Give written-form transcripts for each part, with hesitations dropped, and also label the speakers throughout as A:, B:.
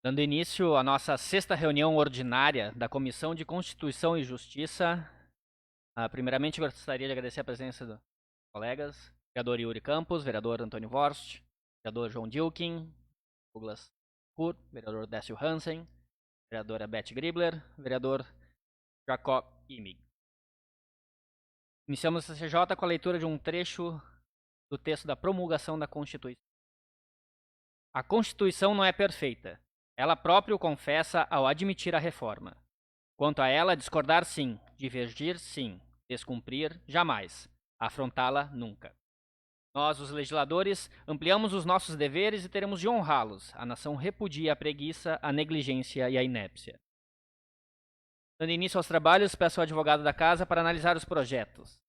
A: Dando início à nossa sexta reunião ordinária da Comissão de Constituição e Justiça, primeiramente gostaria de agradecer a presença dos colegas, vereador Yuri Campos, vereador Antônio Vorst, vereador João Dilkin, Douglas Kurt, vereador Décio Hansen, vereadora Beth Gribler, vereador Jacob Imig. Iniciamos a CCJ com a leitura de um trecho do texto da promulgação da Constituição. A Constituição não é perfeita. Ela própria o confessa ao admitir a reforma. Quanto a ela, discordar sim, divergir sim, descumprir jamais, afrontá-la nunca. Nós, os legisladores, ampliamos os nossos deveres e teremos de honrá-los. A nação repudia a preguiça, a negligência e a inépcia. Dando início aos trabalhos, peço ao advogado da casa para analisar os projetos.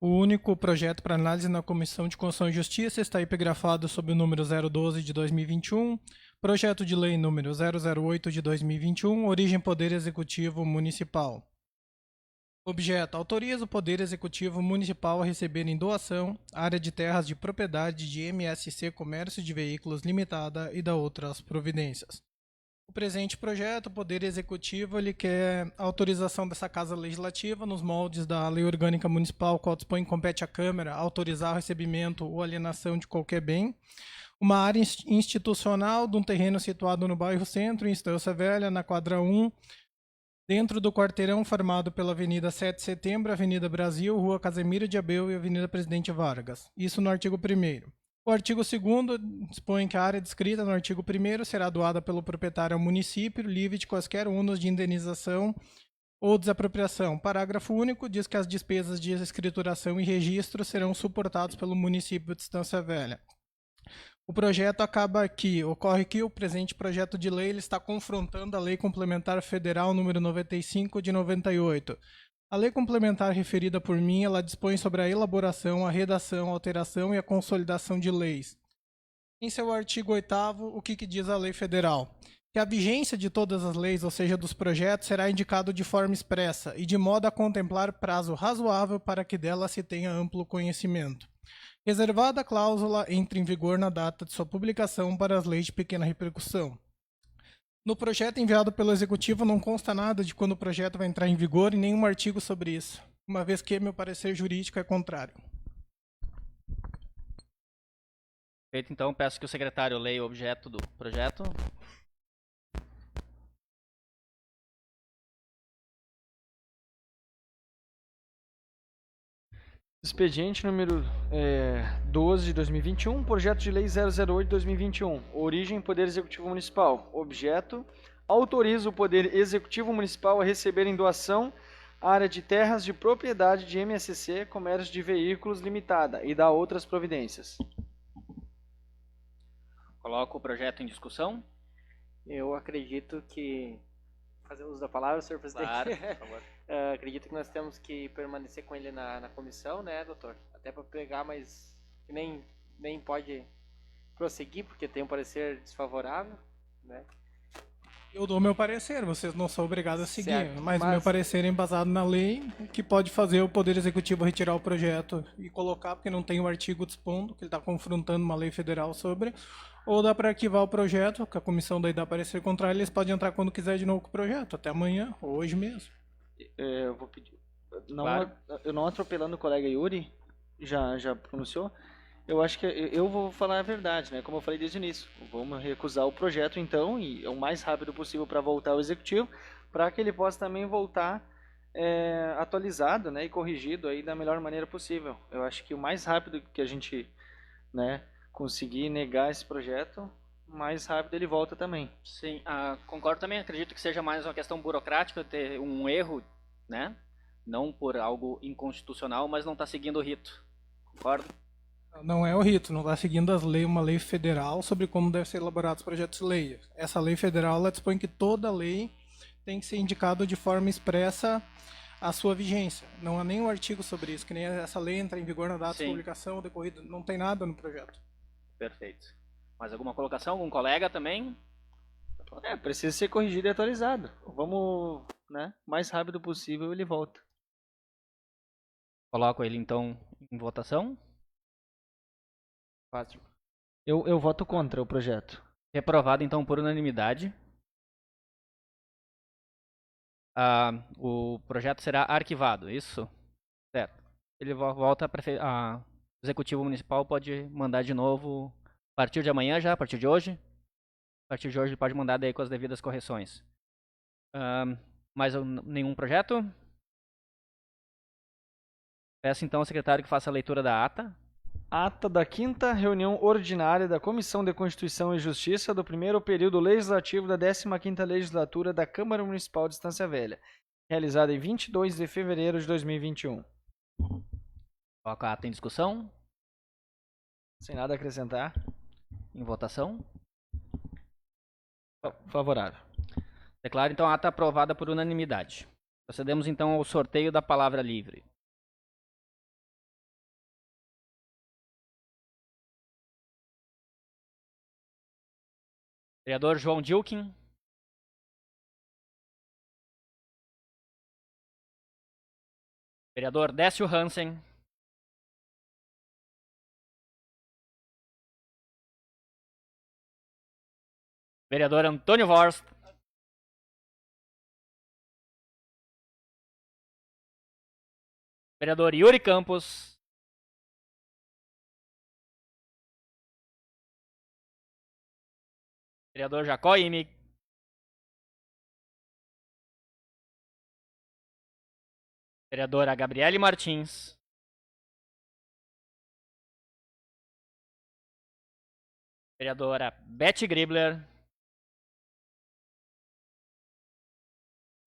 B: O único projeto para análise na Comissão de Constituição e Justiça está epigrafado sob o número 012 de 2021, projeto de lei número 008 de 2021, origem Poder Executivo Municipal. Objeto: autoriza o Poder Executivo Municipal a receber em doação área de terras de propriedade de MSC Comércio de Veículos Limitada e da outras providências. O presente projeto, o Poder Executivo, ele quer a autorização dessa Casa Legislativa nos moldes da Lei Orgânica Municipal, qual dispõe que compete à Câmara autorizar o recebimento ou alienação de qualquer bem. Uma área institucional de um terreno situado no bairro Centro, em Estância Velha, na quadra 1, dentro do quarteirão formado pela Avenida 7 de Setembro, Avenida Brasil, Rua Casemiro de Abreu e Avenida Presidente Vargas. Isso no artigo 1º. O artigo 2º dispõe que a área descrita no artigo 1º será doada pelo proprietário ao município, livre de quaisquer ônus de indenização ou desapropriação. Parágrafo único diz que as despesas de escrituração e registro serão suportadas pelo município de Estância Velha. O projeto ocorre que o presente projeto de lei ele está confrontando a Lei Complementar Federal número 95 de 98. A lei complementar referida por mim, ela dispõe sobre a elaboração, a redação, a alteração e a consolidação de leis. Em seu artigo 8º, o que diz a lei federal? Que a vigência de todas as leis, ou seja, dos projetos, será indicado de forma expressa e de modo a contemplar prazo razoável para que dela se tenha amplo conhecimento. Reservada a cláusula entre em vigor na data de sua publicação para as leis de pequena repercussão. No projeto enviado pelo Executivo não consta nada de quando o projeto vai entrar em vigor e nenhum artigo sobre isso, uma vez que meu parecer jurídico é contrário.
A: Feito, então, peço que o secretário leia o objeto do projeto.
C: Expediente número 12 de 2021, projeto de lei 008 de 2021, origem Poder Executivo Municipal. Objeto: autoriza o Poder Executivo Municipal a receber em doação área de terras de propriedade de MSC Comércio de Veículos Limitada e da outras providências.
A: Coloco o projeto em discussão.
D: Eu acredito que... Fazer uso da palavra, senhor presidente?
A: Claro, por favor.
D: Acredito que nós temos que permanecer com ele na comissão, né, doutor? Até para pegar, mas nem pode prosseguir, porque tem um parecer desfavorável, né?
B: Eu dou meu parecer, vocês não são obrigados a seguir,
D: Certo,
B: mas o meu parecer é embasado na lei, que pode fazer o Poder Executivo retirar o projeto e colocar, porque não tem um artigo dispondo, que ele está confrontando uma lei federal sobre, ou dá para arquivar o projeto, que a comissão daí dá parecer contrário, eles podem entrar quando quiser de novo com o projeto, até amanhã, ou hoje mesmo.
C: Eu vou pedir...
A: Claro.
C: Eu não atropelando o colega Yuri, já pronunciou, eu acho que eu vou falar a verdade, né? Como eu falei desde o início, vamos recusar o projeto então, e o mais rápido possível para voltar ao executivo, para que ele possa também voltar atualizado, né, e corrigido aí da melhor maneira possível. Eu acho que o mais rápido que a gente, né, conseguir negar esse projeto, mais rápido ele volta também.
A: Sim, concordo também. Acredito que seja mais uma questão burocrática, ter um erro, né? Não por algo inconstitucional, mas não está seguindo o rito. Concordo?
B: Não é o rito, não está seguindo uma lei federal sobre como devem ser elaborados os projetos de lei. Essa lei federal ela dispõe que toda lei tem que ser indicado de forma expressa a sua vigência. Não há nenhum artigo sobre isso, que nem essa lei entra em vigor na data de publicação ou decorrida. Não tem nada no projeto.
A: Perfeito. Mais alguma colocação? Algum colega também?
C: Precisa ser corrigido e atualizado. Vamos, né, mais rápido possível ele volta.
A: Coloco ele então em votação.
C: Eu voto contra o projeto.
A: Reprovado então por unanimidade. o projeto será arquivado, isso? Certo. Ele volta a Executivo Municipal pode mandar de novo a partir de amanhã já, a partir de hoje. A partir de hoje ele pode mandar daí com as devidas correções. Mais nenhum projeto? Peço então ao secretário que faça a leitura da ata.
C: Ata da 5ª reunião ordinária da Comissão de Constituição e Justiça do primeiro período legislativo da 15ª legislatura da Câmara Municipal de Estância Velha, realizada em 22 de fevereiro de 2021.
A: Coloca a ata em discussão.
C: Sem nada a acrescentar.
A: Em votação.
C: Favorável.
A: Declaro então a ata aprovada por unanimidade. Procedemos então ao sorteio da palavra livre. Vereador João Dilkin. Vereador Décio Hansen. Vereador Antônio Vorst. Vereador Yuri Campos. Vereador Jacó Imig. Vereadora Gabriele Martins. Vereadora Beth Gribler.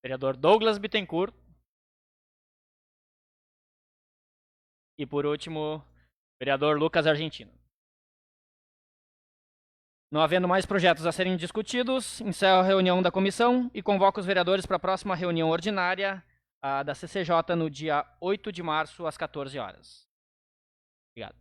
A: Vereador Douglas Bittencourt. E por último, vereador Lucas Argentino. Não havendo mais projetos a serem discutidos, encerro a reunião da comissão e convoco os vereadores para a próxima reunião ordinária da CCJ no dia 8 de março, às 14 horas. Obrigado.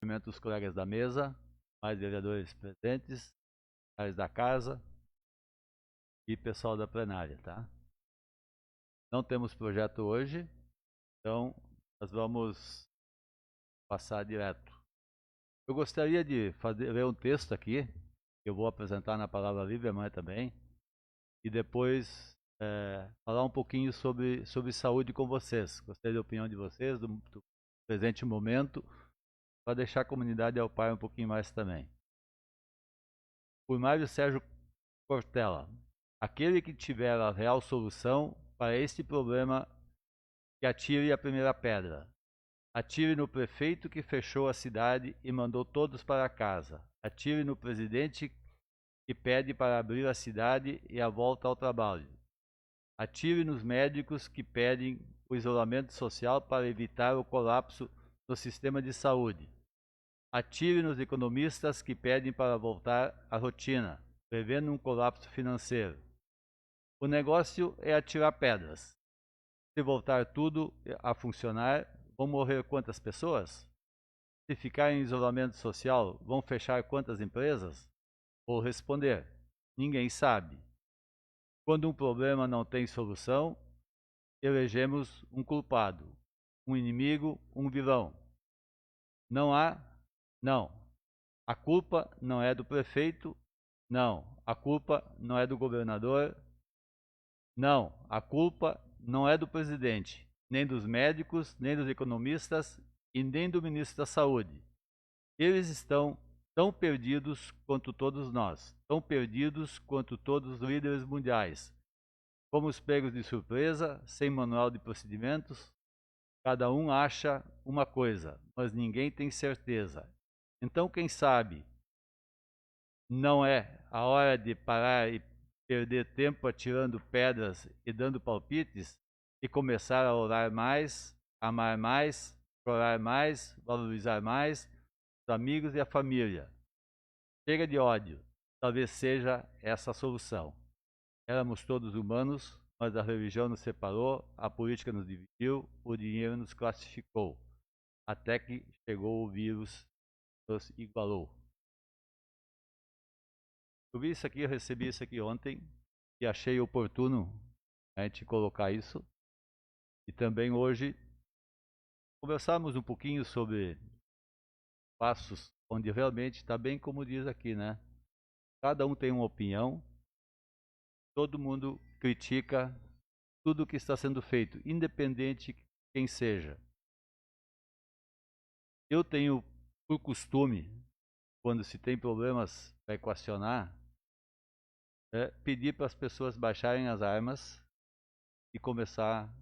E: Cumprimento os colegas da mesa, mais vereadores presentes, secretários da casa e pessoal da plenária, tá? Não temos projeto hoje, então nós vamos passar direto. Eu gostaria de ler um texto aqui, que eu vou apresentar na Palavra Livre amanhã também, e depois falar um pouquinho sobre saúde com vocês. Gostaria da opinião de vocês, do presente momento, para deixar a comunidade ao par um pouquinho mais também. Por Mário Sérgio Cortella, aquele que tiver a real solução para este problema, que atire a primeira pedra. Atire no prefeito que fechou a cidade e mandou todos para casa. Atire no presidente que pede para abrir a cidade e a volta ao trabalho. Atire nos médicos que pedem o isolamento social para evitar o colapso do sistema de saúde. Atire nos economistas que pedem para voltar à rotina, prevendo um colapso financeiro. O negócio é atirar pedras. Se voltar tudo a funcionar, vão morrer quantas pessoas? Se ficar em isolamento social, vão fechar quantas empresas? Vou responder: ninguém sabe. Quando um problema não tem solução, elegemos um culpado, um inimigo, um vilão. Não há? Não. A culpa não é do prefeito? Não. A culpa não é do governador? Não. A culpa não é do presidente, nem dos médicos, nem dos economistas e nem do ministro da Saúde. Eles estão tão perdidos quanto todos nós, tão perdidos quanto todos os líderes mundiais. Fomos pegos de surpresa, sem manual de procedimentos. Cada um acha uma coisa, mas ninguém tem certeza. Então, quem sabe, não é a hora de parar e perder tempo atirando pedras e dando palpites e começar a orar mais, amar mais, chorar mais, valorizar mais os amigos e a família. Chega de ódio, talvez seja essa a solução. Éramos todos humanos, mas a religião nos separou, a política nos dividiu, o dinheiro nos classificou, até que chegou o vírus e nos igualou. Eu vi isso aqui, eu recebi isso aqui ontem e achei oportuno a gente colocar isso. E também hoje conversarmos um pouquinho sobre passos onde realmente está bem como diz aqui, né? Cada um tem uma opinião, todo mundo critica tudo o que está sendo feito, independente de quem seja. Eu tenho por costume, quando se tem problemas para equacionar, pedir para as pessoas baixarem as armas e começar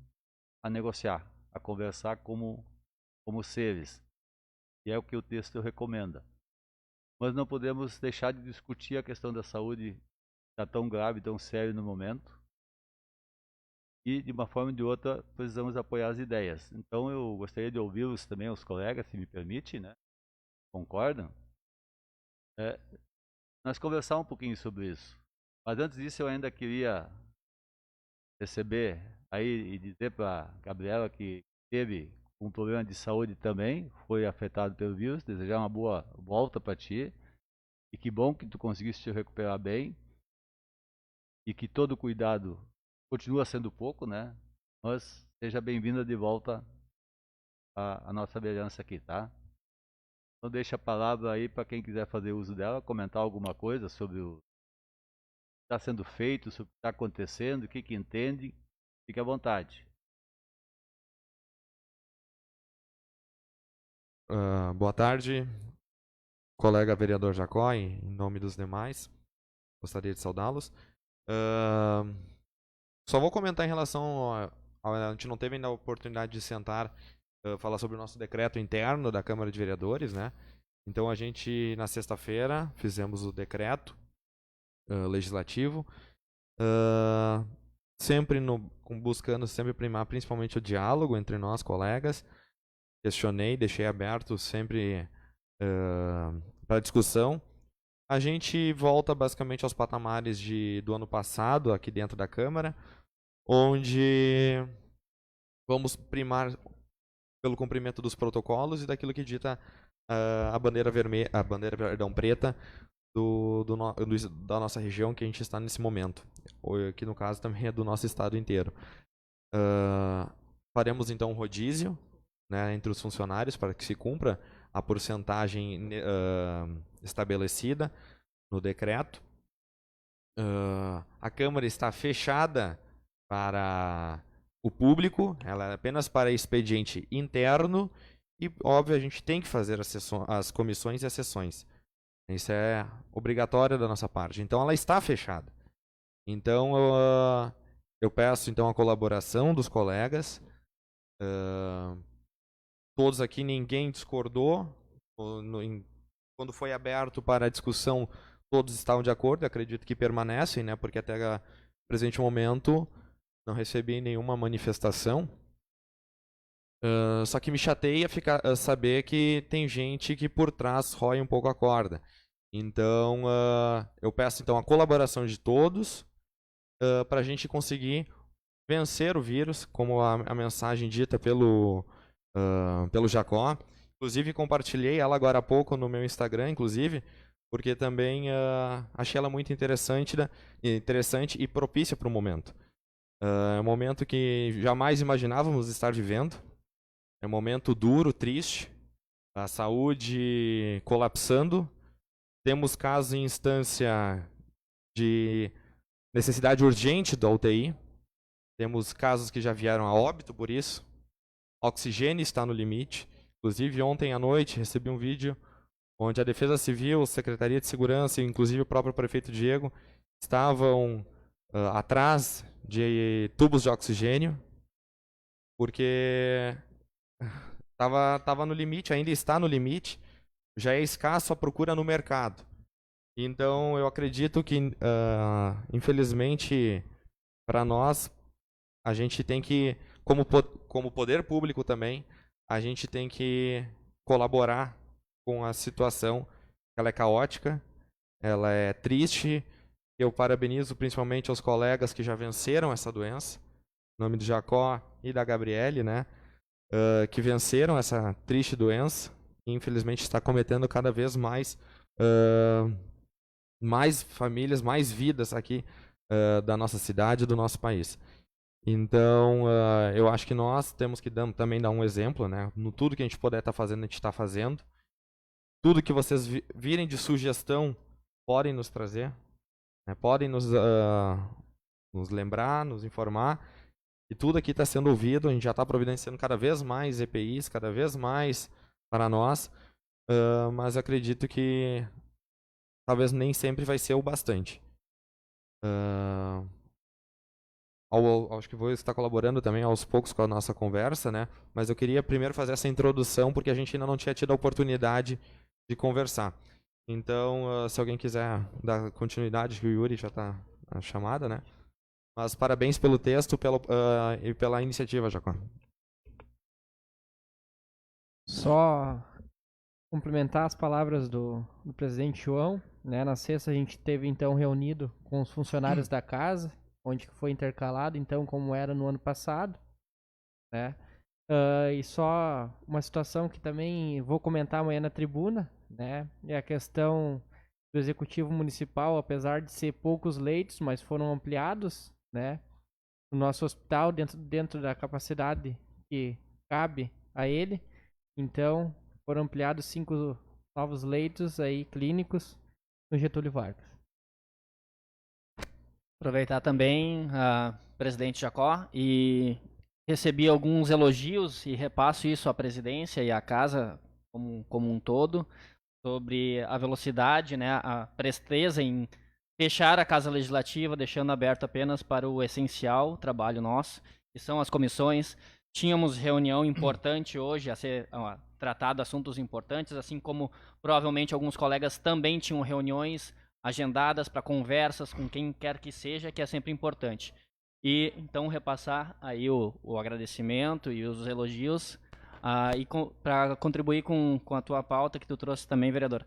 E: a negociar, a conversar como seres. E é o que o texto recomenda. Mas não podemos deixar de discutir a questão da saúde, que está tão grave, tão séria no momento. E, de uma forma ou de outra, precisamos apoiar as ideias. Então, eu gostaria de ouvi-los também, os colegas, se me permite, né? Concordam? Nós conversar um pouquinho sobre isso. Mas antes disso, eu ainda queria receber aí e dizer para a Gabriela que teve um problema de saúde também, foi afetado pelo vírus, desejar uma boa volta para ti. E que bom que tu conseguiste te recuperar bem. E que todo cuidado continua sendo pouco, né? Mas seja bem-vinda de volta à nossa vereança aqui, tá? Então deixa a palavra aí para quem quiser fazer uso dela, comentar alguma coisa sobre o que está sendo feito, sobre o que está acontecendo, o que entende. Fique à vontade.
F: Boa tarde, colega vereador Jacó, em nome dos demais, gostaria de saudá-los. Só vou comentar em relação a gente não teve ainda a oportunidade de sentar, falar sobre o nosso decreto interno da Câmara de Vereadores, né? Então a gente, na sexta-feira, fizemos o decreto legislativo, sempre buscando sempre primar principalmente o diálogo entre nós, colegas. Questionei, deixei aberto sempre para discussão. A gente volta basicamente aos patamares do ano passado, aqui dentro da Câmara, onde vamos primar pelo cumprimento dos protocolos e daquilo que dita a bandeira vermelha, a bandeira, perdão, preta da nossa região que a gente está nesse momento. Que no caso também é do nosso estado inteiro. Faremos então um rodízio, né, entre os funcionários para que se cumpra a porcentagem estabelecida no decreto. A Câmara está fechada para o público, ela é apenas para expediente interno e, óbvio, a gente tem que fazer as comissões e as sessões. Isso é obrigatório da nossa parte. Então, ela está fechada. Então, eu peço então a colaboração dos colegas. Todos aqui, ninguém discordou. Quando foi aberto para a discussão, todos estavam de acordo. Acredito que permanecem, né? Porque até o presente momento não recebi nenhuma manifestação. Só que me chateia saber que tem gente que por trás rói um pouco a corda. Então, eu peço então a colaboração de todos para a gente conseguir vencer o vírus, como a mensagem dita pelo Jacó. Inclusive, compartilhei ela agora há pouco no meu Instagram, inclusive, porque também achei ela muito interessante e propícia para o momento. É um momento que jamais imaginávamos estar vivendo. É um momento duro, triste. A saúde colapsando. Temos casos em instância de necessidade urgente da UTI. Temos casos que já vieram a óbito por isso. Oxigênio está no limite. Inclusive, ontem à noite recebi um vídeo onde a Defesa Civil, Secretaria de Segurança e inclusive o próprio prefeito Diego estavam atrás de tubos de oxigênio, porque estava no limite, ainda está no limite, já é escasso a procura no mercado. Então, eu acredito que, infelizmente, para nós, a gente tem que, como poder público também, a gente tem que colaborar com a situação. Ela é caótica, ela é triste. Eu parabenizo principalmente aos colegas que já venceram essa doença, em nome do Jacó e da Gabriele, né, que venceram essa triste doença e infelizmente está cometendo cada vez mais famílias, mais vidas aqui da nossa cidade e do nosso país. Então, eu acho que nós temos que também dar um exemplo, né? No tudo que a gente puder estar fazendo, a gente está fazendo. Tudo que vocês virem de sugestão, podem nos trazer, né? Podem nos lembrar, nos informar. E tudo aqui está sendo ouvido, a gente já está providenciando cada vez mais EPIs, cada vez mais para nós. Mas acredito que talvez nem sempre vai ser o bastante. Acho que vou estar colaborando também aos poucos com a nossa conversa, né? Mas eu queria primeiro fazer essa introdução, porque a gente ainda não tinha tido a oportunidade de conversar. Então, se alguém quiser dar continuidade, que o Yuri já está na chamada, né? Mas parabéns pelo texto e pela iniciativa, Jacó.
D: Só complementar as palavras do presidente João, né? Na sexta a gente teve então reunido com os funcionários da casa, onde foi intercalado, então, como era no ano passado, né? E só uma situação que também vou comentar amanhã na tribuna, né? É a questão do Executivo Municipal, apesar de ser poucos leitos, mas foram ampliados, né? No nosso hospital, dentro da capacidade que cabe a ele. Então, foram ampliados 5 novos leitos aí clínicos no Getúlio Vargas.
A: Aproveitar também, presidente Jacó, e recebi alguns elogios e repasso isso à presidência e à casa como um todo, sobre a velocidade, né, a presteza em fechar a Casa Legislativa, deixando aberto apenas para o essencial trabalho nosso, que são as comissões. Tínhamos reunião importante hoje a ser tratado assuntos importantes, assim como provavelmente alguns colegas também tinham reuniões agendadas para conversas com quem quer que seja, que é sempre importante. E então repassar aí o agradecimento e os elogios e para contribuir com a tua pauta que tu trouxe também, vereador,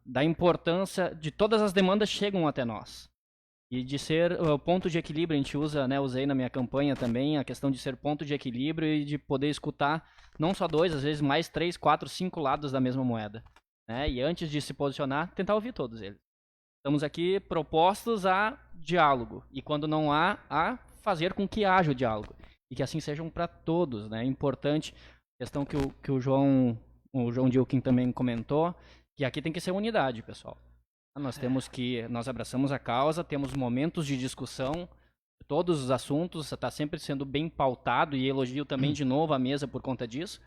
A: da importância de todas as demandas chegam até nós. E de ser ponto de equilíbrio, a gente usa, né, usei na minha campanha também, a questão de ser ponto de equilíbrio e de poder escutar não só dois, às vezes mais 3, 4, 5 lados da mesma moeda. Né? E antes de se posicionar, tentar ouvir todos eles. Estamos aqui propostos a diálogo. E quando não há, a fazer com que haja o diálogo. E que assim sejam para todos. Né? É importante, questão que o João Dilkin também comentou, que aqui tem que ser unidade, pessoal. Nós abraçamos a causa, temos momentos de discussão, todos os assuntos, está sempre sendo bem pautado, e elogio também de novo a mesa por conta disso.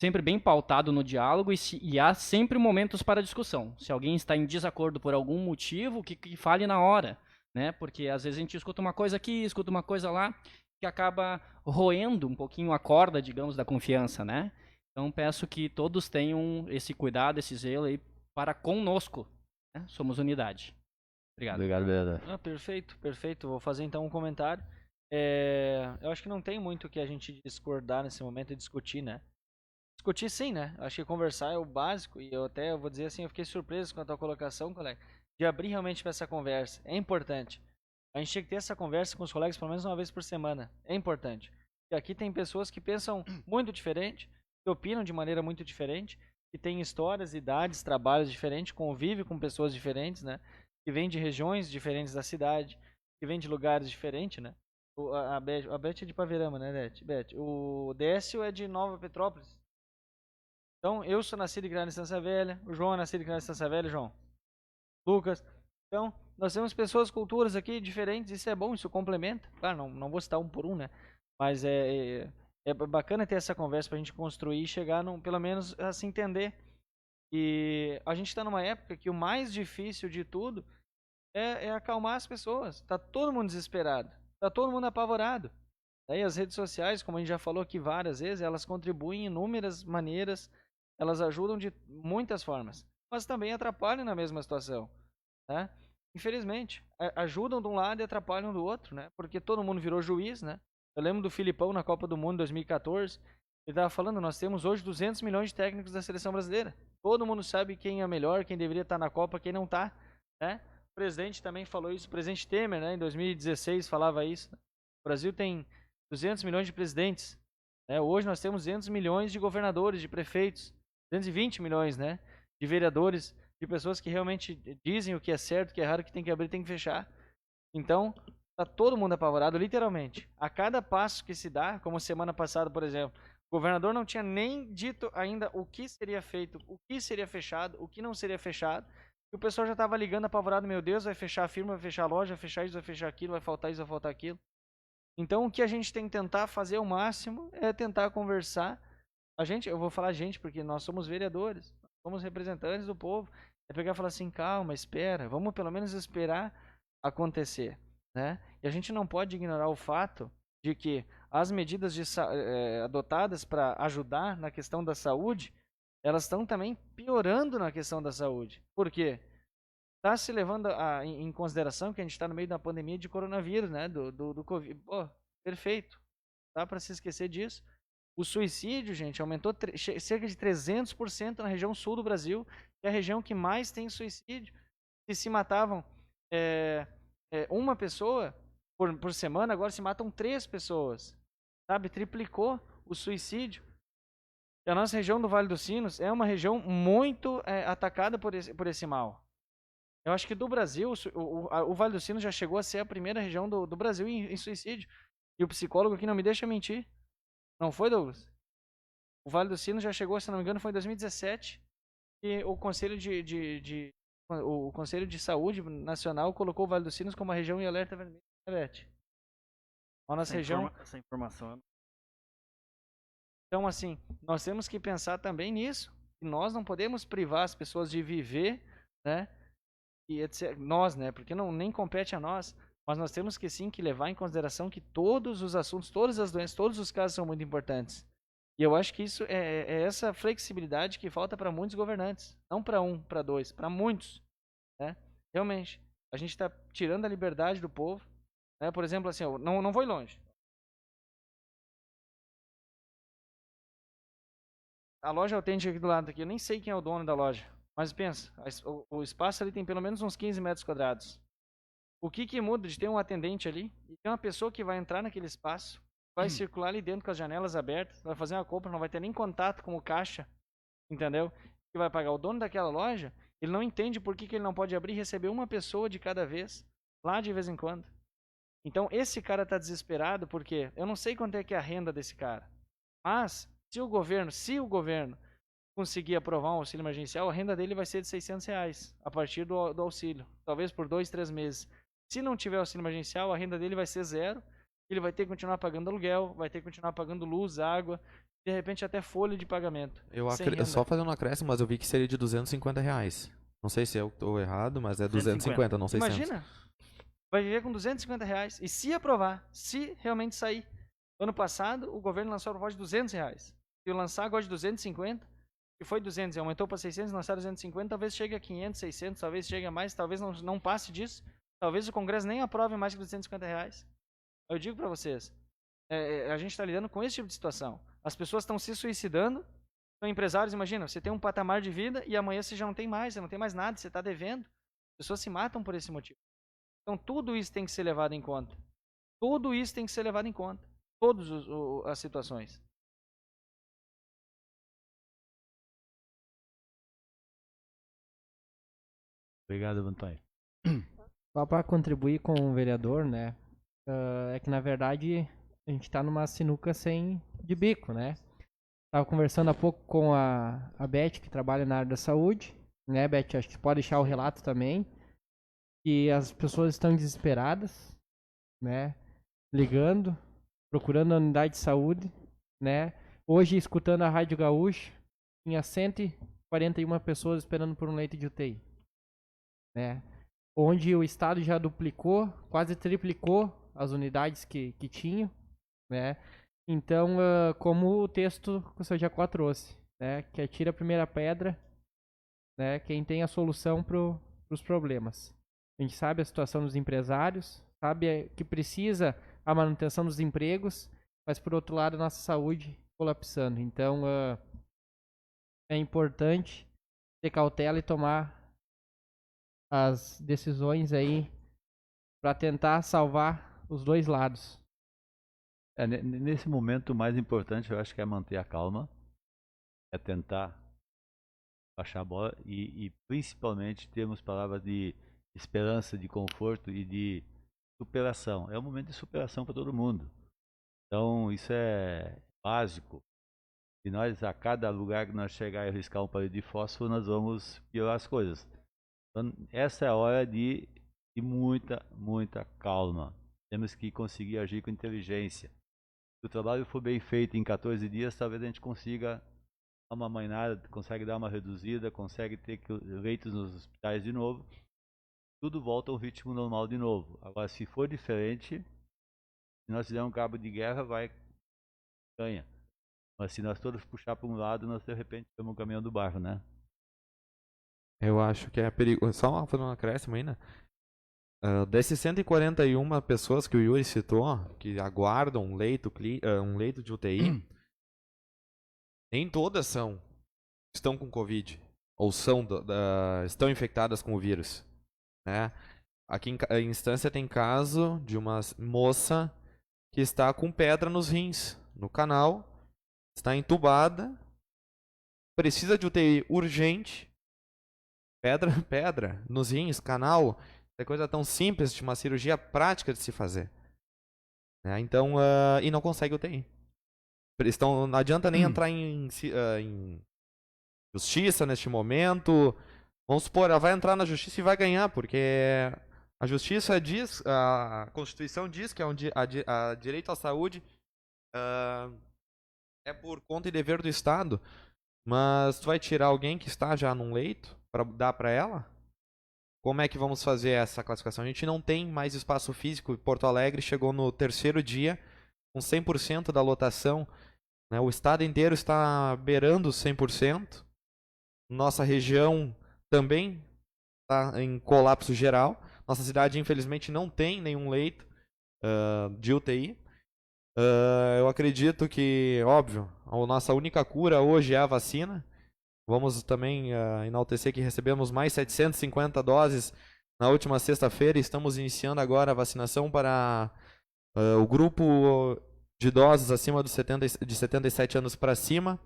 A: Sempre bem pautado no diálogo e há sempre momentos para discussão. Se alguém está em desacordo por algum motivo, que fale na hora, né? Porque às vezes a gente escuta uma coisa aqui, escuta uma coisa lá, que acaba roendo um pouquinho a corda, digamos, da confiança, né? Então peço que todos tenham esse cuidado, esse zelo aí para conosco, né? Somos unidade. Obrigado.
E: Obrigado, vereador.
C: Perfeito, perfeito. Vou fazer então um comentário. Eu acho que não tem muito o que a gente discordar nesse momento e discutir, né? Discutir sim, né? Acho que conversar é o básico, e eu vou dizer assim, eu fiquei surpreso com a tua colocação, colega, de abrir realmente para essa conversa. É importante. A gente tinha que ter essa conversa com os colegas pelo menos uma vez por semana. É importante. E aqui tem pessoas que pensam muito diferente, que opinam de maneira muito diferente, que têm histórias, idades, trabalhos diferentes, convivem com pessoas diferentes, né? Que vêm de regiões diferentes da cidade, que vêm de lugares diferentes, né? A Beth é de Paverama, né, Beth? O Décio é de Nova Petrópolis. Então, eu sou nascido e criado em Estância Velha, o João é nascido e criado em Estância Velha, João. Lucas. Então, nós temos pessoas, culturas aqui diferentes, isso é bom, isso complementa. Claro, não vou citar um por um, né? Mas é bacana ter essa conversa pra gente construir e chegar, pelo menos, a se entender. E a gente está numa época que o mais difícil de tudo é acalmar as pessoas. Tá todo mundo desesperado, tá todo mundo apavorado. Daí as redes sociais, como a gente já falou aqui várias vezes, elas contribuem em inúmeras maneiras, elas ajudam de muitas formas, mas também atrapalham na mesma situação, né? Infelizmente, ajudam de um lado e atrapalham do outro, né? Porque todo mundo virou juiz, né? Eu lembro do Filipão na Copa do Mundo 2014, ele estava falando, nós temos hoje 200 milhões de técnicos da seleção brasileira. Todo mundo sabe quem é melhor, quem deveria estar na Copa, quem não está, né? O presidente também falou isso, o presidente Temer, né, em 2016 falava isso. O Brasil tem 200 milhões de presidentes, né? Hoje nós temos 200 milhões de governadores, de prefeitos, 220 milhões, né, de vereadores, de pessoas que realmente dizem o que é certo, o que é errado, o que tem que abrir, tem que fechar. Então, tá todo mundo apavorado, literalmente. A cada passo que se dá, como semana passada, por exemplo, o governador não tinha nem dito ainda o que seria feito, o que seria fechado, o que não seria fechado. E o pessoal já estava ligando apavorado, meu Deus, vai fechar a firma, vai fechar a loja, vai fechar isso, vai fechar aquilo, vai faltar isso, vai faltar aquilo. Então, o que a gente tem que tentar fazer ao máximo é tentar conversar. Eu vou falar gente, porque nós somos vereadores, somos representantes do povo. É pegar e falar assim, calma, espera, vamos pelo menos esperar acontecer, né? E a gente não pode ignorar o fato de que as medidas adotadas para ajudar na questão da saúde, elas estão também piorando na questão da saúde. Por quê? Está se levando em consideração que a gente está no meio da pandemia de coronavírus, né? Do Covid. Pô, perfeito. Dá para se esquecer disso. O suicídio, gente, aumentou cerca de 300% na região sul do Brasil, que é a região que mais tem suicídio. Se matavam uma pessoa por semana, agora se matam 3 pessoas. Sabe? Triplicou o suicídio. E a nossa região do Vale dos Sinos é uma região muito atacada por esse mal. Eu acho que do Brasil, o Vale dos Sinos já chegou a ser a primeira região do Brasil em suicídio. E o psicólogo aqui não me deixa mentir. Não foi, Douglas? O Vale dos Sinos já chegou, se não me engano, foi em 2017. E o Conselho o Conselho de Saúde Nacional colocou o Vale dos Sinos como uma região em alerta vermelho. A nossa região...
A: Essa informação...
C: Então, assim, nós temos que pensar também nisso. E nós não podemos privar as pessoas de viver, né? E etc. Nós, né? Porque nem compete a nós. Mas nós temos que sim que levar em consideração que todos os assuntos, todas as doenças, todos os casos são muito importantes. E eu acho que isso é essa flexibilidade que falta para muitos governantes. Não para um, para dois, para muitos. Né? Realmente, a gente está tirando a liberdade do povo. Né? Por exemplo, assim, eu não vou ir longe. A loja autêntica aqui do lado aqui, eu nem sei quem é o dono da loja. Mas pensa, o espaço ali tem pelo menos uns 15 metros quadrados. O que muda de ter um atendente ali e ter uma pessoa que vai entrar naquele espaço vai circular ali dentro com as janelas abertas, vai fazer uma compra, não vai ter nem contato com o caixa, entendeu? Que vai pagar o dono daquela loja, ele não entende por que ele não pode abrir e receber uma pessoa de cada vez, lá de vez em quando. Então, esse cara tá desesperado porque eu não sei quanto é que é a renda desse cara, mas se o governo conseguir aprovar um auxílio emergencial, a renda dele vai ser de R$600 a partir do auxílio, talvez por 2, 3 meses. Se não tiver auxílio emergencial, a renda dele vai ser zero, ele vai ter que continuar pagando aluguel, vai ter que continuar pagando luz, água, de repente até folha de pagamento.
F: Só fazendo um acréscimo, mas eu vi que seria de R$250. Não sei se eu estou errado, mas é 250, não 600.
C: Imagina, vai viver com R$250. E se aprovar, se realmente sair. Ano passado, o governo lançou a proposta de R$200. Se lançar agora de 250, que foi 200 e aumentou para 600, lançar 250, talvez chegue a 500, 600, talvez chegue a mais, talvez não passe disso. Talvez o Congresso nem aprove mais que R$250. Eu digo para vocês, a gente está lidando com esse tipo de situação. As pessoas estão se suicidando, são empresários, imagina, você tem um patamar de vida e amanhã você já não tem mais, você não tem mais nada, você está devendo. As pessoas se matam por esse motivo. Então tudo isso tem que ser levado em conta. Tudo isso tem que ser levado em conta. Todas as situações.
E: Obrigado, Antônio.
D: Só para contribuir com o vereador, né? É que na verdade a gente tá numa sinuca de bico, né? Tava conversando há pouco com a Beth, que trabalha na área da saúde, né, Beth? Acho que pode deixar o relato também. Que as pessoas estão desesperadas, né? Ligando, procurando a unidade de saúde, né? Hoje, escutando a Rádio Gaúcha, tinha 141 pessoas esperando por um leito de UTI, né? Onde o Estado já duplicou, quase triplicou as unidades que tinham, né? Então, como o texto que o seu Jacó trouxe, né? Que atira a primeira pedra, né? Quem tem a solução para os problemas. A gente sabe a situação dos empresários, sabe que precisa a manutenção dos empregos, mas por outro lado a nossa saúde colapsando. Então, é importante ter cautela e tomar as decisões aí para tentar salvar os dois lados.
E: Nesse momento, o mais importante eu acho que é manter a calma, é tentar baixar a bola e principalmente termos palavras de esperança, de conforto e de superação. É um momento de superação para todo mundo. Então, isso é básico. Se nós, a cada lugar que nós chegar e riscar um palito de fósforo, nós vamos piorar as coisas. Então, essa é a hora de muita, muita calma. Temos que conseguir agir com inteligência. Se o trabalho for bem feito em 14 dias, talvez a gente consiga dar uma mainada, consegue dar uma reduzida, consegue ter leitos nos hospitais de novo. Tudo volta ao ritmo normal de novo. Agora, se for diferente, se nós fizermos um cabo de guerra, ganha. Mas se nós todos puxar para um lado, nós de repente estamos no caminhão do barro, né?
F: Eu acho que é perigoso. Só fazendo um acréscimo ainda. Desses 141 pessoas que o Yuri citou, que aguardam um leito de UTI, nem todas estão com Covid. Ou estão infectadas com o vírus. Né? Aqui em Instância tem caso de uma moça que está com pedra nos rins, no canal, está entubada, precisa de UTI urgente, pedra nos rins, canal, é coisa tão simples, de uma cirurgia prática de se fazer. Né? Então, e não consegue UTI. Não adianta nem entrar em justiça neste momento. Vamos supor, ela vai entrar na justiça e vai ganhar, porque a justiça diz, a Constituição diz que a direito à saúde é por conta e dever do Estado, mas tu vai tirar alguém que está já num leito para dar para ela? Como é que vamos fazer essa classificação? A gente não tem mais espaço físico. Porto Alegre chegou no 3º dia com 100% da lotação. Né? O estado inteiro está beirando 100%. Nossa região também está em colapso geral. Nossa cidade, infelizmente, não tem nenhum leito de UTI. Eu acredito que, óbvio, a nossa única cura hoje é a vacina. Vamos também enaltecer que recebemos mais 750 doses na última sexta-feira. Estamos iniciando agora a vacinação para o grupo de idosos acima de 77 anos para cima.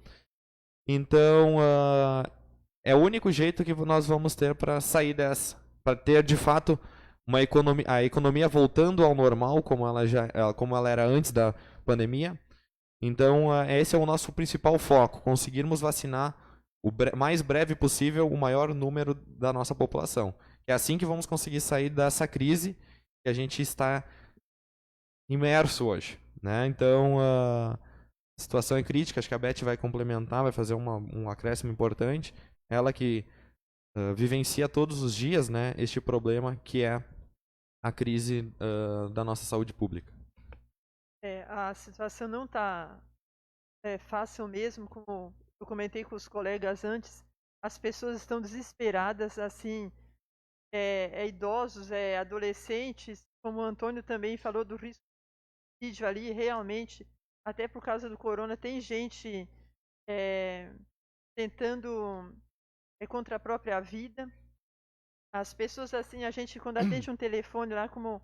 F: Então, é o único jeito que nós vamos ter para sair dessa, para ter de fato a economia voltando ao normal como ela era antes da pandemia. Então, esse é o nosso principal foco, conseguirmos vacinar o mais breve possível o maior número da nossa população. É assim que vamos conseguir sair dessa crise que a gente está imerso hoje, né? Então, a situação é crítica, acho que a Beth vai complementar, vai fazer um acréscimo importante. Ela que vivencia todos os dias, né, este problema que é a crise da nossa saúde pública.
G: A situação não está fácil mesmo, como eu comentei com os colegas antes. As pessoas estão desesperadas, assim, idosos, adolescentes, como o Antônio também falou do risco de suicídio ali, realmente, até por causa do corona, tem gente tentando contra a própria vida. As pessoas, assim, a gente quando atende um telefone lá, como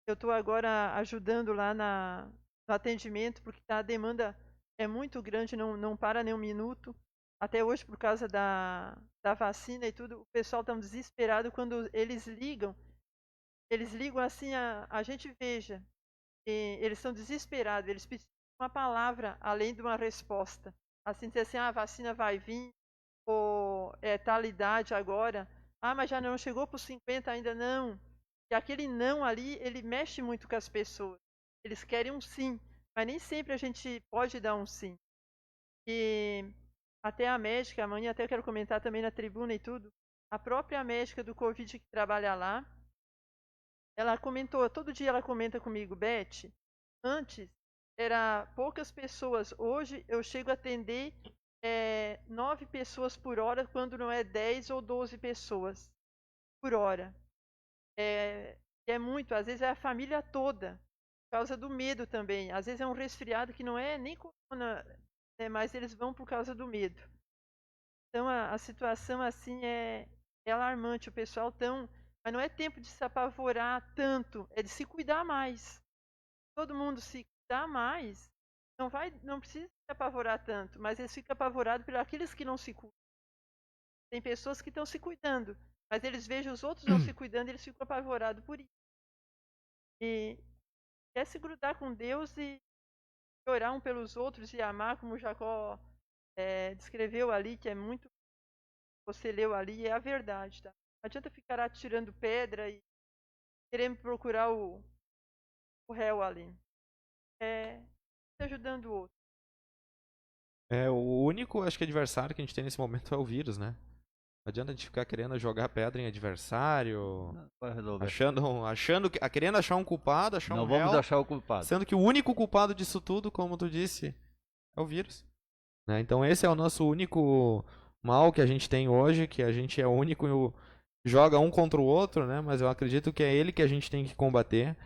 G: eu estou agora ajudando lá no atendimento, porque a demanda é muito grande, não para nem um minuto. Até hoje, por causa da vacina e tudo, o pessoal está desesperado quando eles ligam. Eles ligam assim, a gente veja. Eles estão desesperados, eles precisam de uma palavra além de uma resposta. Assim, dizer assim, a vacina vai vir, ou tal idade agora. Mas já não chegou para os 50 ainda não. E aquele não ali, ele mexe muito com as pessoas. Eles querem um sim, mas nem sempre a gente pode dar um sim. E até a médica, amanhã até eu quero comentar também na tribuna e tudo, a própria médica do Covid que trabalha lá, ela comentou, todo dia ela comenta comigo, Beth, antes era poucas pessoas, hoje eu chego a atender 9 pessoas por hora, quando não é 10 ou 12 pessoas por hora. É muito, às vezes é a família toda, por causa do medo também. Às vezes é um resfriado que não é nem corona, mas eles vão por causa do medo. Então a situação assim é alarmante, o pessoal tão... Mas não é tempo de se apavorar tanto, é de se cuidar mais. Todo mundo se cuidar mais, não precisa se apavorar tanto, mas eles ficam apavorados por aqueles que não se cuidam. Tem pessoas que estão se cuidando, mas eles vejam os outros não se cuidando, eles ficam apavorados por isso. E é se grudar com Deus e orar um pelos outros e amar, como Jacó descreveu ali, que é muito... Você leu ali, é a verdade, tá? Não adianta ficar atirando pedra e querendo procurar o réu ali. Ajudando o outro.
F: O único, acho que, adversário que a gente tem nesse momento é o vírus, né? Não adianta a gente ficar querendo jogar pedra em adversário,
E: Não vai resolver.
F: querendo achar um culpado, achar
E: Não
F: um
E: vamos
F: réu,
E: achar o culpado.
F: sendo que o único culpado disso tudo, como tu disse, é o vírus. Né? Então esse é o nosso único mal que a gente tem hoje, que a gente é o único joga um contra o outro, né? Mas eu acredito que é ele que a gente tem que combater.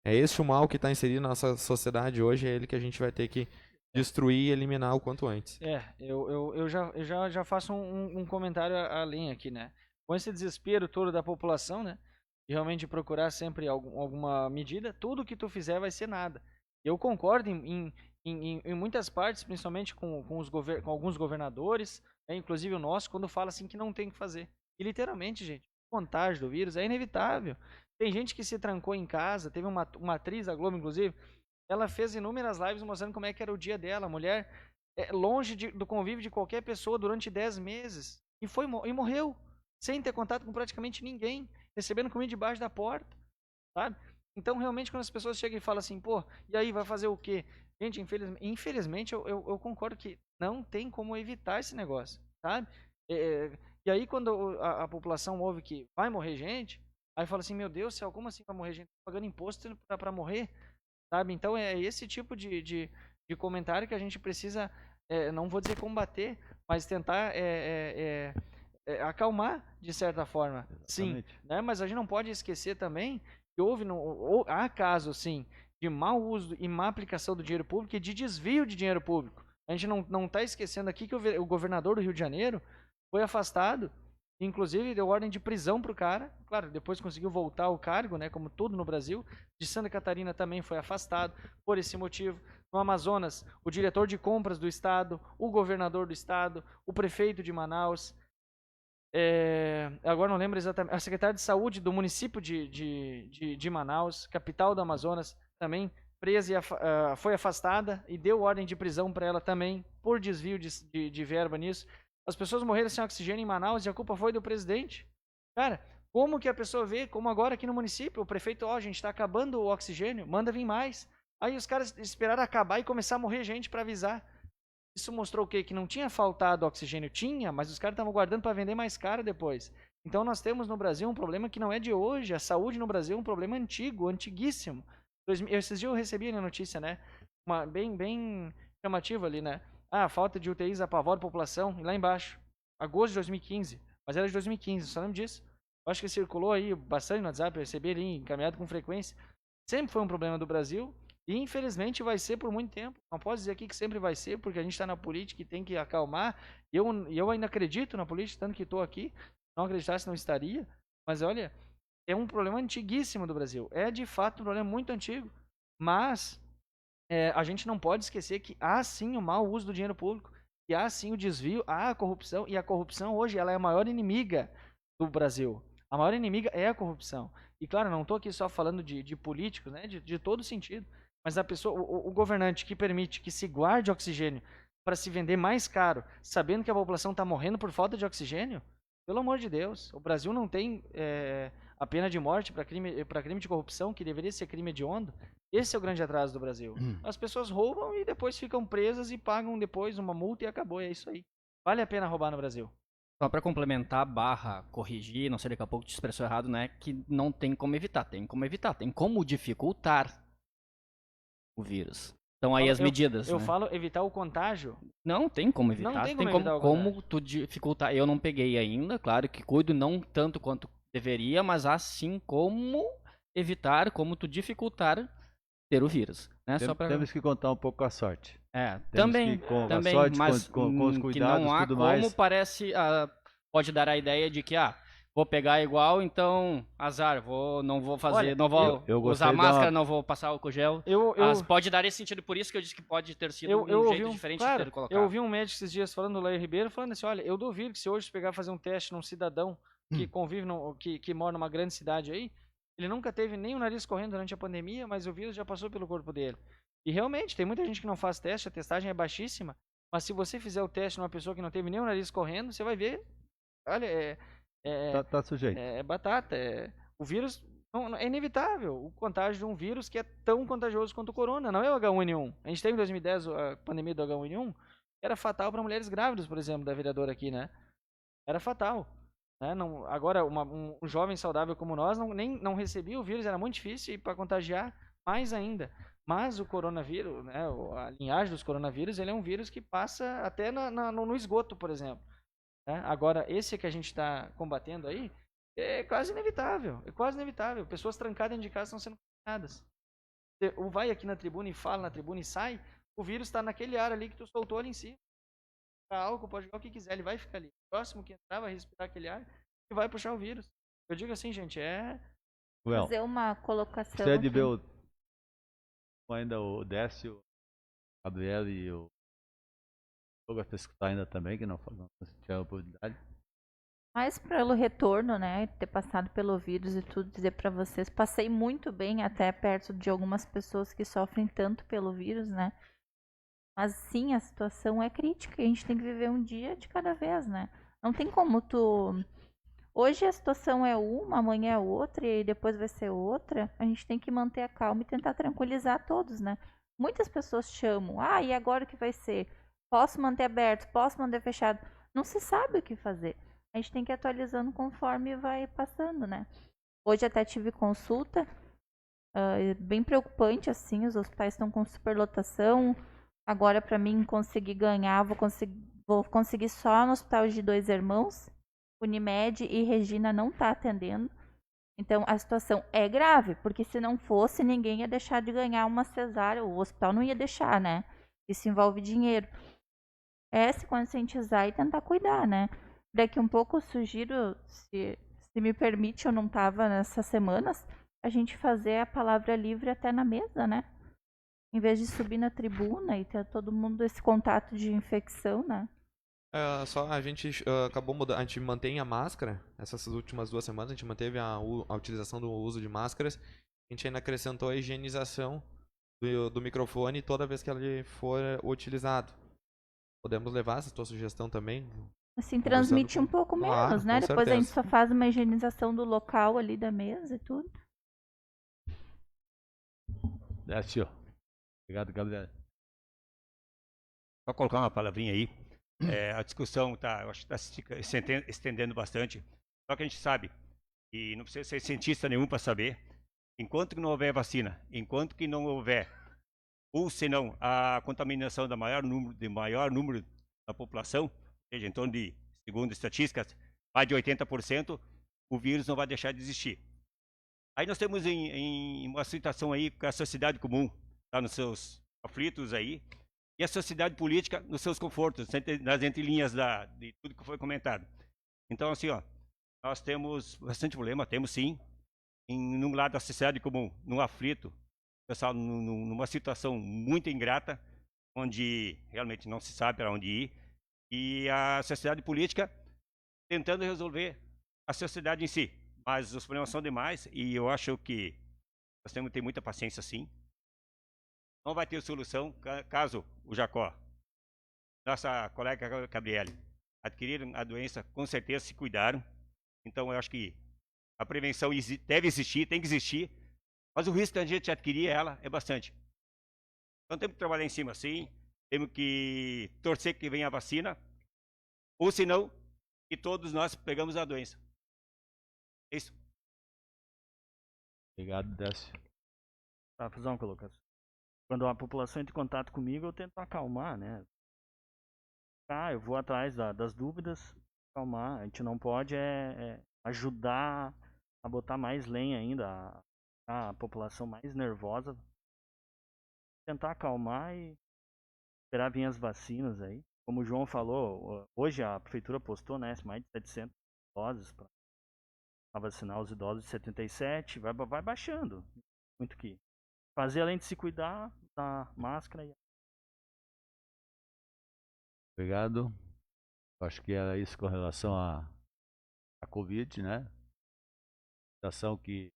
F: É esse o mal que está inserido na nossa sociedade hoje, é ele que a gente vai ter que destruir e eliminar o quanto antes.
A: Eu já faço um comentário além aqui, né? Com esse desespero todo da população, né? De realmente procurar sempre alguma medida, tudo que tu fizer vai ser nada. Eu concordo em muitas partes, principalmente com alguns governadores, inclusive o nosso, quando fala assim que não tem o que fazer. E literalmente, gente, o contágio do vírus é inevitável. Tem gente que se trancou em casa, teve uma atriz da Globo, inclusive, ela fez inúmeras lives mostrando como é que era o dia dela. A mulher longe do convívio de qualquer pessoa durante 10 meses. E morreu, sem ter contato com praticamente ninguém, recebendo comida debaixo da porta, sabe? Então, realmente, quando as pessoas chegam e falam assim, pô, e aí, vai fazer o quê? Gente, infelizmente eu concordo que não tem como evitar esse negócio, sabe? E aí, quando a população ouve que vai morrer gente, aí fala assim, meu Deus do céu, como assim vai morrer gente? Pagando imposto pra morrer, sabe? Então, é esse tipo de comentário que a gente precisa, não vou dizer combater, mas tentar acalmar, de certa forma.
E: Exatamente.
A: Sim, né? Mas a gente não pode esquecer também que há casos, sim, de mau uso e má aplicação do dinheiro público e de desvio de dinheiro público. A gente não está esquecendo aqui que o governador do Rio de Janeiro foi afastado, inclusive deu ordem de prisão para o cara. Claro, depois conseguiu voltar ao cargo, né, como tudo no Brasil. De Santa Catarina também foi afastado por esse motivo.
C: No Amazonas, o diretor de compras do estado, o governador do estado, o prefeito de Manaus, agora não lembro exatamente, a secretária de saúde do município de Manaus, capital do Amazonas, também presa e foi afastada e deu ordem de prisão para ela também, por desvio de verba nisso. As pessoas morreram sem oxigênio em Manaus e a culpa foi do presidente. Cara, como que a pessoa vê, como agora aqui no município, o prefeito, a gente está acabando o oxigênio, manda vir mais. Aí os caras esperaram acabar e começar a morrer gente para avisar. Isso mostrou o quê? Que não tinha faltado oxigênio? Tinha, mas os caras estavam guardando para vender mais caro depois. Então nós temos no Brasil um problema que não é de hoje. A saúde no Brasil é um problema antigo, antiguíssimo. Esses dias eu recebi a notícia, né? Bem chamativa ali, né? A falta de UTIs apavora a população. E lá embaixo, agosto de 2015. Mas era de 2015, só lembro disso. Eu acho que circulou aí bastante no WhatsApp, eu recebi ali encaminhado com frequência. Sempre foi um problema do Brasil. E infelizmente vai ser por muito tempo. Não posso dizer aqui que sempre vai ser, porque a gente está na política e tem que acalmar. E eu ainda acredito na política, tanto que estou aqui. Não acreditasse, não estaria. Mas olha, é um problema antiguíssimo do Brasil. É de fato um problema muito antigo. Mas a gente não pode esquecer que há sim o mau uso do dinheiro público. Que há sim o desvio, há a corrupção. E a corrupção hoje ela é a maior inimiga do Brasil. A maior inimiga é a corrupção. E claro, não estou aqui só falando de políticos, né? De todo sentido. Mas a pessoa, o governante que permite que se guarde oxigênio para se vender mais caro, sabendo que a população está morrendo por falta de oxigênio, pelo amor de Deus, o Brasil não tem a pena de morte para crime de corrupção, que deveria ser crime hediondo. Esse é o grande atraso do Brasil. As pessoas roubam e depois ficam presas e pagam depois uma multa e acabou, é isso aí. Vale a pena roubar no Brasil.
A: Só para complementar, corrigir, não sei, daqui a pouco te expressou errado, né? Que não tem como evitar, tem como dificultar o vírus. Então aí as medidas.
C: Eu
A: né?
C: falo evitar o contágio.
A: Não tem como evitar.
C: Não tem como
A: tem
C: evitar o
A: como tu dificultar. Eu não peguei ainda, claro que cuido não tanto quanto deveria, mas assim como evitar, como tu dificultar ter o vírus. Né?
E: Temos que contar um pouco com a sorte.
A: Também,
E: a sorte,
A: mas
E: com os cuidados,
A: que não há
E: tudo
A: como
E: mais.
A: parece, pode dar a ideia de que vou pegar igual, então azar, não vou fazer,
C: Olha,
A: não vou
E: eu
A: usar máscara, não vou passar álcool gel. Pode dar esse sentido, por isso que eu disse que pode ter sido jeito diferente de ter colocado.
C: Eu ouvi um médico esses dias falando, do Lair Ribeiro, falando assim, olha, eu duvido que se hoje pegar fazer um teste num cidadão que convive, que mora numa grande cidade aí, ele nunca teve nem o nariz correndo durante a pandemia, mas o vírus já passou pelo corpo dele. E realmente, tem muita gente que não faz teste, a testagem é baixíssima, mas se você fizer o teste numa pessoa que não teve nem o nariz correndo, você vai ver, olha,
E: tá sujeito.
C: É batata. O vírus é inevitável. O contágio de um vírus que é tão contagioso quanto o corona. Não é o H1N1. A gente teve em 2010 a pandemia do H1N1. Era fatal para mulheres grávidas, por exemplo, da vereadora aqui, né? Era fatal. Né? Não, agora, um jovem saudável como nós não recebia o vírus. Era muito difícil. E para contagiar, mais ainda. Mas o coronavírus, né, a linhagem dos coronavírus, ele é um vírus que passa até no esgoto, por exemplo. Agora, esse que a gente está combatendo aí é quase inevitável. É quase inevitável. Pessoas trancadas dentro de casa estão sendo contaminadas. Ou vai aqui na tribuna e fala na tribuna e sai, o vírus está naquele ar ali que tu soltou ali em cima. Álcool, pode jogar o que quiser, ele vai ficar ali. O próximo que entrar vai respirar aquele ar e vai puxar o vírus. Eu digo assim, gente,
H: fazer uma colocação.
E: Você é de ver ainda o Décio, o Gabriel e o Douglas para escutar ainda também, que não tiveram oportunidade.
H: Mas pelo retorno, né, ter passado pelo vírus e tudo, dizer para vocês, passei muito bem até perto de algumas pessoas que sofrem tanto pelo vírus, né. Mas sim, a situação é crítica e a gente tem que viver um dia de cada vez, né. Não tem como hoje a situação é uma, amanhã é outra e depois vai ser outra. A gente tem que manter a calma e tentar tranquilizar todos, né. Muitas pessoas chamam, e agora o que vai ser? Posso manter aberto? Posso manter fechado? Não se sabe o que fazer. A gente tem que ir atualizando conforme vai passando, né? Hoje até tive consulta, bem preocupante, assim, os hospitais estão com superlotação. Agora, para mim conseguir ganhar, vou conseguir só no Hospital de Dois Irmãos. Unimed e Regina não está atendendo. Então, a situação é grave, porque se não fosse, ninguém ia deixar de ganhar uma cesárea. O hospital não ia deixar, né? Isso envolve dinheiro. Se conscientizar e tentar cuidar, né? Daqui um pouco eu sugiro, se me permite, eu não estava nessas semanas, a gente fazer a palavra livre até na mesa, né? Em vez de subir na tribuna e ter todo mundo esse contato de infecção, né?
F: Só a gente acabou mudando, a gente mantém a máscara, essas últimas 2 semanas a gente manteve a utilização do uso de máscaras, a gente ainda acrescentou a higienização do microfone toda vez que ele for utilizado. Podemos levar essa tua sugestão também?
H: Assim, transmite um pouco
F: Claro,
H: menos, né?
F: com
H: Depois a gente
F: certeza.
H: só faz uma higienização do local ali da mesa e tudo.
E: Décio. Obrigado, Gabriel.
I: Só colocar uma palavrinha aí. A discussão eu acho que está se estendendo bastante. Só que a gente sabe, e não precisa ser cientista nenhum para saber, enquanto que não houver vacina, enquanto que não houver, ou senão a contaminação de maior número da população, ou seja, em torno de, segundo estatísticas, mais de 80%, o vírus não vai deixar de existir. Aí nós temos em uma situação aí que a sociedade comum está nos seus aflitos aí, e a sociedade política nos seus confortos, nas entrelinhas de tudo que foi comentado. Então, assim, nós temos bastante problema, temos sim, num lado da sociedade comum, num aflito, pessoal, numa situação muito ingrata, onde realmente não se sabe para onde ir, e a sociedade política tentando resolver a sociedade em si. Mas os problemas são demais, e eu acho que nós temos que ter muita paciência, sim. Não vai ter solução caso o Jacó, nossa colega Gabriele, adquiriram a doença, com certeza se cuidaram. Então eu acho que a prevenção deve existir, tem que existir, mas o risco da gente adquirir ela é bastante. Então temos que trabalhar em cima, sim, temos que torcer que venha a vacina, ou senão, que todos nós pegamos a doença. É isso.
E: Obrigado, Décio.
J: Tá, fazer uma colocação. Quando a população entra em contato comigo, eu tento acalmar, né? Eu vou atrás das dúvidas, acalmar. A gente não pode ajudar a botar mais lenha ainda, a população mais nervosa. Tentar acalmar e esperar vir as vacinas aí. Como o João falou, hoje a prefeitura postou, né, mais de 700 doses para vacinar os idosos de 77, vai baixando. Muito que fazer, além de se cuidar, da máscara.
E: Obrigado. Acho que era isso com relação à Covid, né? Situação que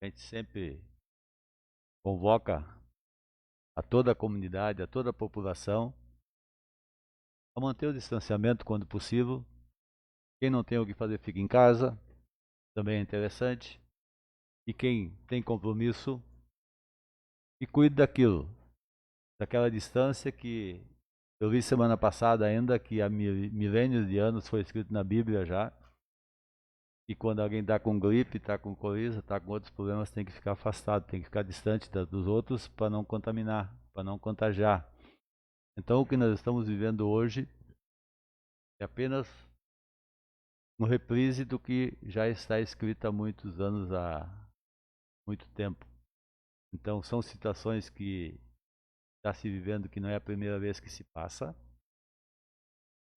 E: a gente sempre convoca a toda a comunidade, a toda a população a manter o distanciamento quando possível. Quem não tem o que fazer, fica em casa. Também é interessante. E quem tem compromisso, que cuide daquela distância que eu vi semana passada ainda, que há milênios de anos foi escrito na Bíblia já. E quando alguém está com gripe, está com coriza, está com outros problemas, tem que ficar afastado, tem que ficar distante dos outros para não contaminar, para não contagiar. Então o que nós estamos vivendo hoje é apenas uma reprise do que já está escrito há muitos anos, há muito tempo. Então são situações que está se vivendo, que não é a primeira vez que se passa.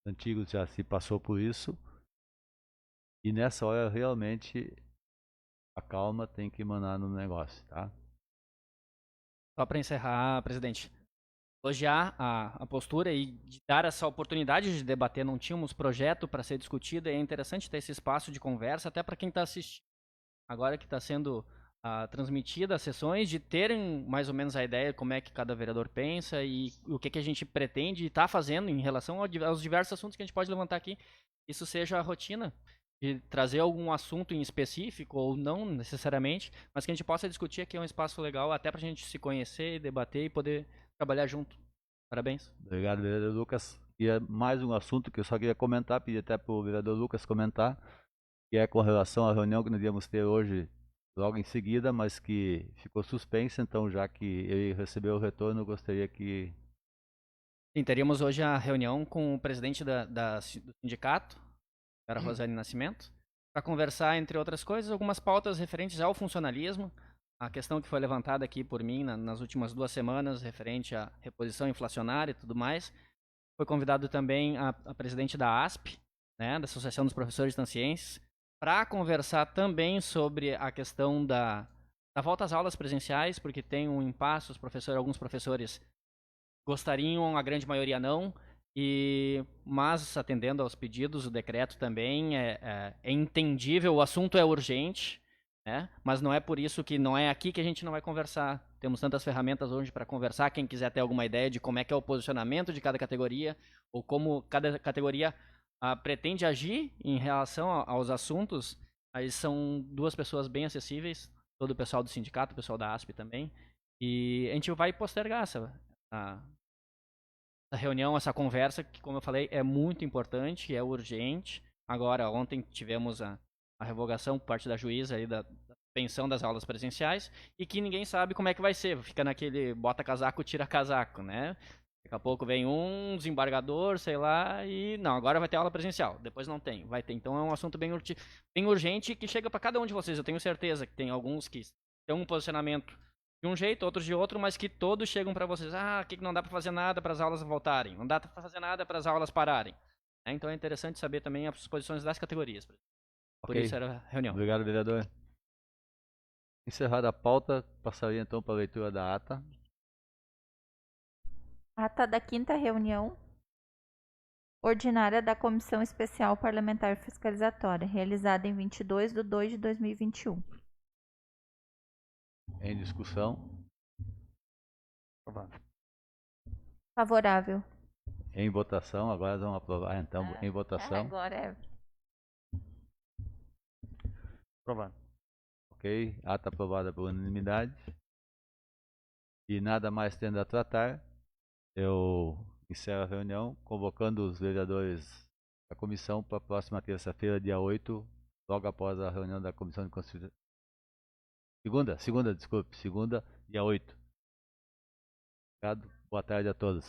E: Antigos já se passou por isso. E nessa hora realmente a calma tem que emanar no negócio, tá?
A: Só para encerrar, presidente, elogiar a postura e de dar essa oportunidade de debater. Não tínhamos projeto para ser discutido, e é interessante ter esse espaço de conversa, até para quem está assistindo. Agora que está sendo transmitida as sessões, de terem mais ou menos a ideia de como é que cada vereador pensa e o que a gente pretende estar fazendo em relação aos diversos assuntos que a gente pode levantar aqui. Isso seja a rotina, de trazer algum assunto em específico, ou não necessariamente, mas que a gente possa discutir aqui. É um espaço legal até para a gente se conhecer, debater e poder trabalhar junto. Parabéns.
E: Obrigado, vereador Lucas. E é mais um assunto que eu só queria comentar, pedir até para o vereador Lucas comentar, que é com relação à reunião que nós íamos ter hoje, logo em seguida, mas que ficou suspensa. Então, já que ele recebeu o retorno, eu gostaria que...
A: Sim, teríamos hoje a reunião com o presidente do sindicato, era Rosane Nascimento, para conversar, entre outras coisas, algumas pautas referentes ao funcionalismo, a questão que foi levantada aqui por mim nas últimas 2 semanas, referente à reposição inflacionária e tudo mais. Foi convidado também a presidente da ASP, né, da Associação dos Professores Estancienses, para conversar também sobre a questão da na volta às aulas presenciais, porque tem um impasse, alguns professores gostariam, a grande maioria não, mas atendendo aos pedidos, o decreto também é entendível, o assunto é urgente, né? Mas não é por isso que não é aqui que a gente não vai conversar. Temos tantas ferramentas hoje para conversar, quem quiser ter alguma ideia de como é que é o posicionamento de cada categoria, ou como cada categoria pretende agir em relação aos assuntos, aí são duas pessoas bem acessíveis, todo o pessoal do sindicato, o pessoal da ASP também, e a gente vai postergar essa reunião, essa conversa, que como eu falei, é muito importante, é urgente. Agora, ontem tivemos a revogação por parte da juíza aí da suspensão das aulas presenciais, e que ninguém sabe como é que vai ser, fica naquele bota casaco, tira casaco, né? Daqui a pouco vem um desembargador, sei lá, e não, agora vai ter aula presencial, depois não tem, vai ter. Então é um assunto bem urgente que chega para cada um de vocês. Eu tenho certeza que tem alguns que têm um posicionamento de um jeito, outros de outro, mas que todos chegam para vocês, que não dá para fazer nada para as aulas voltarem, não dá para fazer nada para as aulas pararem. Então é interessante saber também as posições das categorias. Por isso era a reunião.
E: Obrigado, vereador. Encerrada a pauta, passaria então para a leitura da ata.
H: Ata da 5ª reunião ordinária da Comissão Especial Parlamentar Fiscalizatória, realizada em 22/2/2021.
E: Em discussão.
H: Favorável.
E: Em votação, agora vamos aprovar então em votação.
H: Agora é.
J: Aprovado.
E: Ok, ata aprovada por unanimidade. E nada mais tendo a tratar, eu encerro a reunião, convocando os vereadores da comissão para a próxima terça-feira, dia 8, logo após a reunião da Comissão de Constituição. Segunda, dia 8. Obrigado, boa tarde a todos.